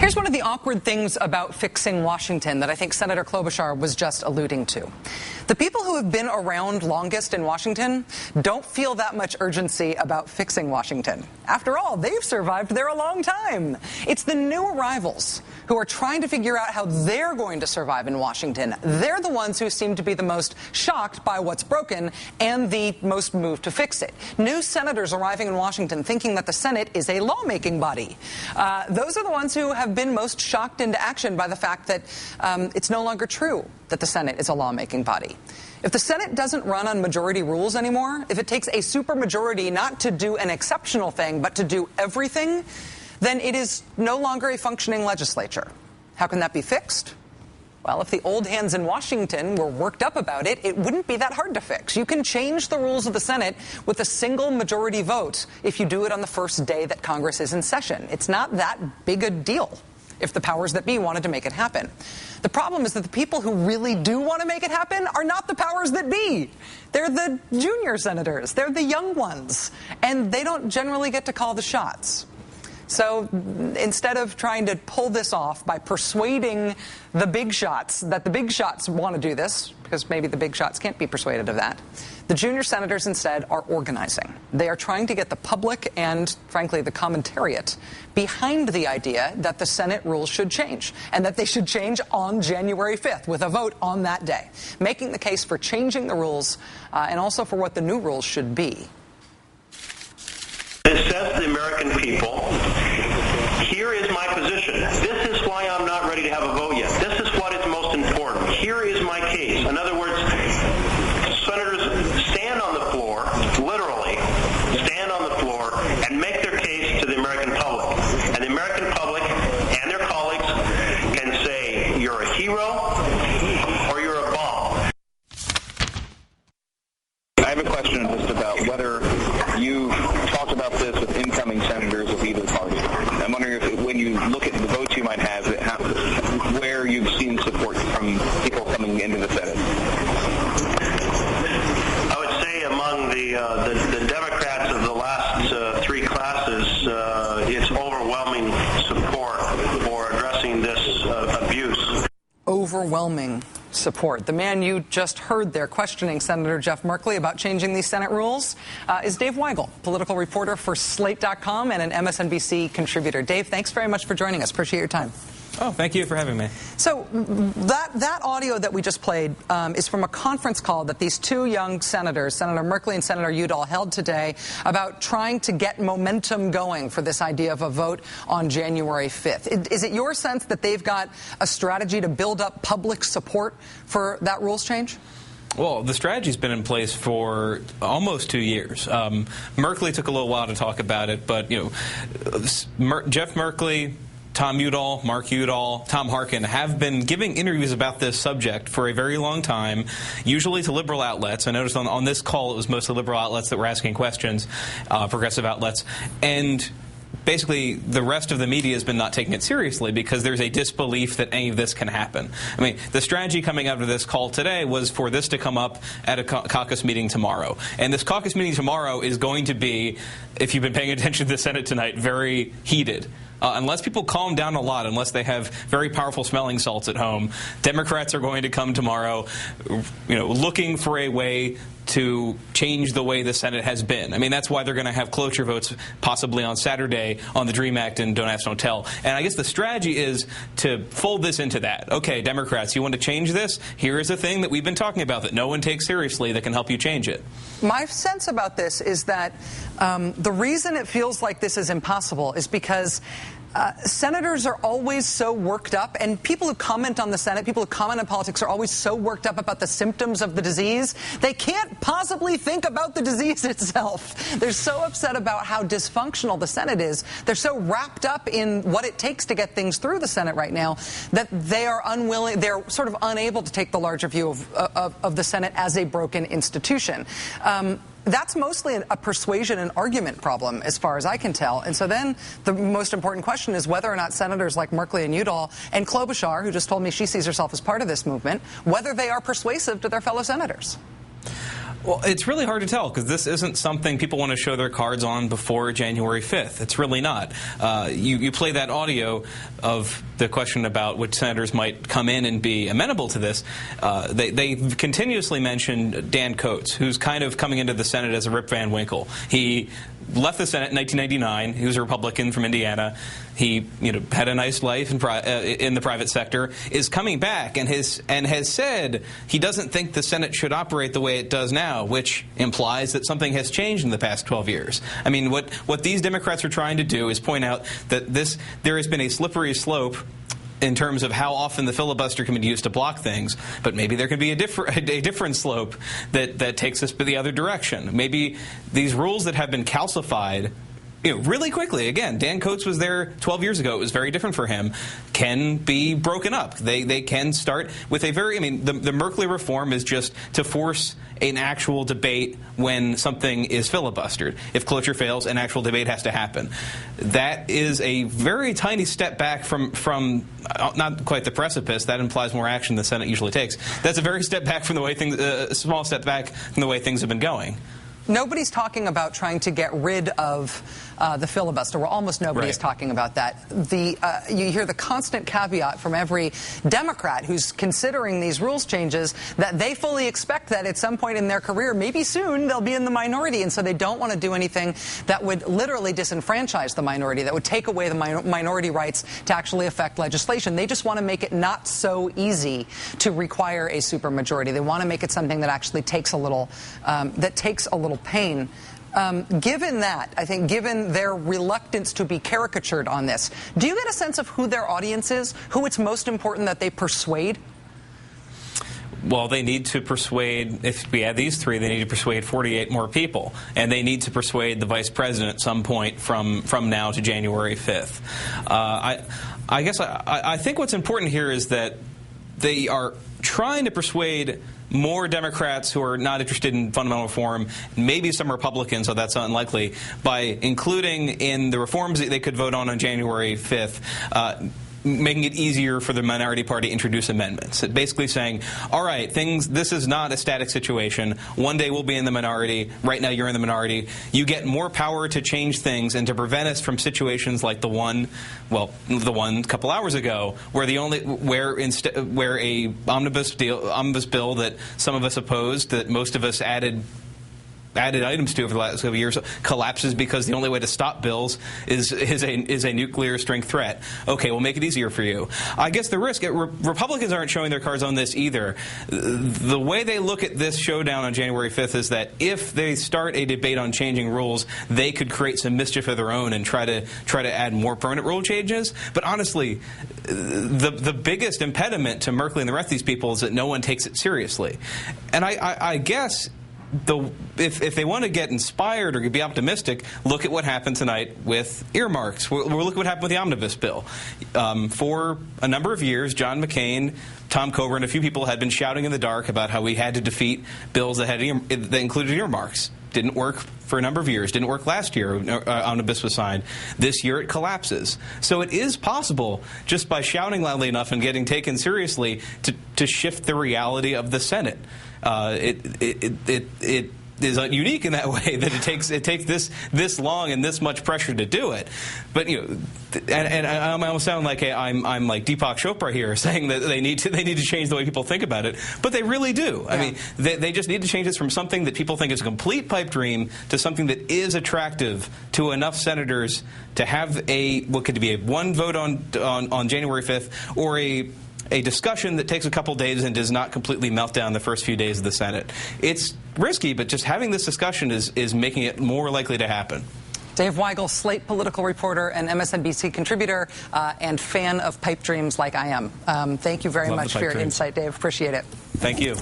Here's one of the awkward things about fixing Washington that I think Senator Klobuchar was just alluding to. The people who have been around longest in Washington don't feel that much urgency about fixing Washington. After all, they've survived there a long time. It's the new arrivals who are trying to figure out how they're going to survive in Washington. They're the ones who seem to be the most shocked by what's broken and the most moved to fix it. New senators arriving in Washington thinking that the Senate is a lawmaking body. Those are the ones who have been most shocked into action by the fact that it's no longer true that the Senate is a lawmaking body. If the Senate doesn't run on majority rules anymore, if it takes a supermajority not to do an exceptional thing but to do everything, then it is no longer a functioning legislature. How can that be fixed? Well, if the old hands in Washington were worked up about it, it wouldn't be that hard to fix. You can change the rules of the Senate with a single majority vote if you do it on the first day that Congress is in session. It's not that big a deal if the powers that be wanted to make it happen. The problem is that the people who really do want to make it happen are not the powers that be. They're the junior senators. They're the young ones. And they don't generally get to call the shots. So instead of trying to pull this off by persuading the big shots that the big shots want to do this, because maybe the big shots can't be persuaded of that, the junior senators instead are organizing. They are trying to get the public and, frankly, the commentariat behind the idea that the Senate rules should change, and that they should change on January 5th with a vote on that day, making the case for changing the rules and also for what the new rules should be. It says to the American people, here is my position. This is why I'm not ready to have a vote yet. This is what is most important. Here is my case. In other words, senators stand on the floor, literally stand on the floor, and make their case to the American public. And the American public and their colleagues can say, you're a hero or you're a bum. I have a question just about whether you talked about this with incoming senators of either party. I'm wondering if, when you look at the votes you might have, where you've seen support from people coming into the Senate. I would say among the Democrats of the last three classes, it's overwhelming support for addressing this abuse. Overwhelming support. The man you just heard there questioning Senator Jeff Merkley about changing these Senate rules is Dave Weigel, political reporter for Slate.com and an MSNBC contributor. Dave, thanks very much for joining us. Appreciate your time. Oh, thank you for having me. So that audio that we just played is from a conference call that these two young senators, Senator Merkley and Senator Udall, held today about trying to get momentum going for this idea of a vote on January 5th. Is it your sense that they've got a strategy to build up public support for that rules change? Well, the strategy's been in place for almost 2 years. Merkley took a little while to talk about it, but Jeff Merkley, Tom Udall, Mark Udall, Tom Harkin have been giving interviews about this subject for a very long time, usually to liberal outlets. I noticed on this call it was mostly liberal outlets that were asking questions, progressive outlets, and basically the rest of the media has been not taking it seriously because there's a disbelief that any of this can happen. I mean, the strategy coming out of this call today was for this to come up at a caucus meeting tomorrow. And this caucus meeting tomorrow is going to be, if you've been paying attention to the Senate tonight, very heated. Unless people calm down a lot, unless they have very powerful smelling salts at home, Democrats are going to come tomorrow, looking for a way to change the way the Senate has been. I mean, that's why they're going to have cloture votes possibly on Saturday on the DREAM Act and Don't Ask, Don't Tell. And I guess the strategy is to fold this into that. Okay, Democrats, you want to change this? Here is a thing that we've been talking about that no one takes seriously that can help you change it. My sense about this is that the reason it feels like this is impossible is because senators are always so worked up, and people who comment on the Senate, people who comment on politics are always so worked up about the symptoms of the disease, they can't possibly think about the disease itself. They're so upset about how dysfunctional the Senate is. They're so wrapped up in what it takes to get things through the Senate right now that they are unwilling, they're sort of unable to take the larger view of the Senate as a broken institution. That's mostly a persuasion and argument problem, as far as I can tell. And so then the most important question is whether or not senators like Merkley and Udall and Klobuchar, who just told me she sees herself as part of this movement, whether they are persuasive to their fellow senators. Well, it's really hard to tell because this isn't something people want to show their cards on before January 5th. It's really not. You play that audio of the question about which senators might come in and be amenable to this. They continuously mention Dan Coates, who's kind of coming into the Senate as a Rip Van Winkle. He left the Senate in 1999. He was a Republican from Indiana. He, had a nice life in the private sector. Is coming back and has said he doesn't think the Senate should operate the way it does now, which implies that something has changed in the past 12 years. I mean, what these Democrats are trying to do is point out that there has been a slippery slope in terms of how often the filibuster can be used to block things, but maybe there could be a different slope that takes us the other direction. Maybe these rules that have been calcified really quickly, again, Dan Coates was there 12 years ago. It was very different for him. Can be broken up. They can start with the Merkley reform is just to force an actual debate when something is filibustered. If cloture fails, an actual debate has to happen. That is a very tiny step back from not quite the precipice. That implies more action the Senate usually takes. That's a very step back from the way small step back from the way things have been going. Nobody's talking about trying to get rid of the filibuster. Well, almost nobody is talking about that. You hear the constant caveat from every Democrat who's considering these rules changes that they fully expect that at some point in their career, maybe soon, they'll be in the minority. And so they don't want to do anything that would literally disenfranchise the minority, that would take away the minority rights to actually affect legislation. They just want to make it not so easy to require a supermajority. They want to make it something that actually takes a little pain. Given that, I think, given their reluctance to be caricatured on this, do you get a sense of who their audience is, who it's most important that they persuade? Well, they need to persuade, if we add these three, they need to persuade 48 more people. And they need to persuade the vice president at some point from now to January 5th. I guess I think what's important here is that they are trying to persuade more Democrats who are not interested in fundamental reform, maybe some Republicans, so that's unlikely, by including in the reforms that they could vote on January 5th, making it easier for the minority party to introduce amendments. Basically saying, all right, this is not a static situation. One day we'll be in the minority. Right now you're in the minority. You get more power to change things and to prevent us from situations like the one a couple hours ago, where a omnibus bill that some of us opposed, that most of us added items to over the last couple of years, collapses because the only way to stop bills is a nuclear strength threat. Okay, we'll make it easier for you. I guess the risk, Republicans aren't showing their cards on this either. The way they look at this showdown on January 5th is that if they start a debate on changing rules, they could create some mischief of their own and try to add more permanent rule changes. But honestly, the biggest impediment to Merkley and the rest of these people is that no one takes it seriously. And I guess if they want to get inspired or be optimistic, look at what happened tonight with earmarks. We'll look at what happened with the omnibus bill. For a number of years, John McCain, Tom Coburn, a few people had been shouting in the dark about how we had to defeat bills that included earmarks. Didn't work for a number of years. Didn't work last year. Omnibus was signed. This year it collapses. So it is possible, just by shouting loudly enough and getting taken seriously, to shift the reality of the Senate. It is unique in that way that it takes this long and this much pressure to do it. But and I almost sound like I'm like Deepak Chopra here, saying that they need to change the way people think about it. But they really do. Yeah. I mean, they just need to change this from something that people think is a complete pipe dream to something that is attractive to enough senators to have what could be one vote on January 5th, or a discussion that takes a couple days and does not completely melt down the first few days of the Senate. It's risky, but just having this discussion is making it more likely to happen. Dave Weigel, Slate political reporter and MSNBC contributor, and fan of pipe dreams like I am. Thank you very much for your insight, Dave. Appreciate it. Thank you.